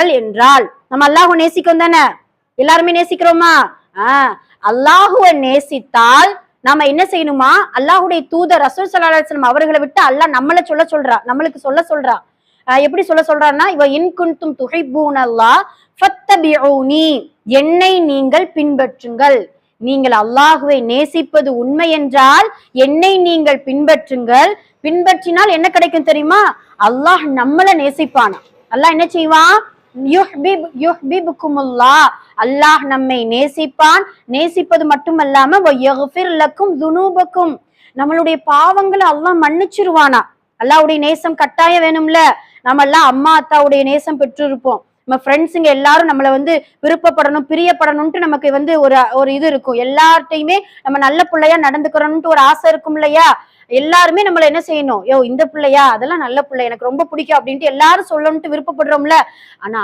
நேசிப்பீர்கள் என்றால், நம்ம அல்லாஹ்வை நேசிக்கும் தானே, எல்லாருமே நேசிக்கிறோமா? அல்லாஹுவை நேசித்தால் நாம என்ன செய்யணுமா? அல்லாஹுடைய தூதர் ரசூல் ஸல்லல்லாஹு அலைஹி வஸல்லம் அவர்களை விட்டு அல்லாஹ் நம்மளுக்கு சொல்ல சொல்றா. எப்படி சொல்ல சொல்றான்னா, இவ இன் குன்தும் துஹிப்பூனல்லாஹ் ஃபத்தபிஊனி, என்னை நீங்கள் பின்பற்றுங்கள். நீங்கள் அல்லாஹுவை நேசிப்பது உண்மை என்றால் என்னை நீங்கள் பின்பற்றுங்கள். பின்பற்றினால் என்ன கிடைக்கும் தெரியுமா? அல்லாஹ் நம்மள நேசிப்பானா. அல்லாஹ் என்ன செய்வான்? யுஹ்பிபுக்குமுல்லாஹ், அல்லாஹ் நம்மை நேசிப்பான். நேசிப்பது மட்டுமல்லாம வயக்ஃபிர் லக்கும் துனூபக்கும், நம்மளுடைய பாவங்களை அல்லாஹ் மன்னிச்சிருவானா. அல்லாஹ்வுடைய நேசம் கட்டாயம் வேணும்ல. நம்ம எல்லாம் அம்மா அத்தாவுடைய நேசம் பெற்றிருப்போம். நம்ம ஃப்ரெண்ட்ஸுங்க எல்லாரும் நம்மளை விருப்பப்படணும், பிரியப்படணும்ட்டு நமக்கு ஒரு இது இருக்கும். எல்லார்ட்டையுமே நம்ம நல்ல பிள்ளையா நடந்துக்கிறோம்ட்டு ஒரு ஆசை இருக்கும் இல்லையா? எல்லாருமே நம்மள என்ன செய்யணும்? யோ இந்த பிள்ளையா, அதெல்லாம் நல்ல பிள்ளை, எனக்கு ரொம்ப பிடிக்கும் அப்படின்ட்டு எல்லாரும் சொல்லணும்ட்டு விருப்பப்படுறோம்ல. ஆனா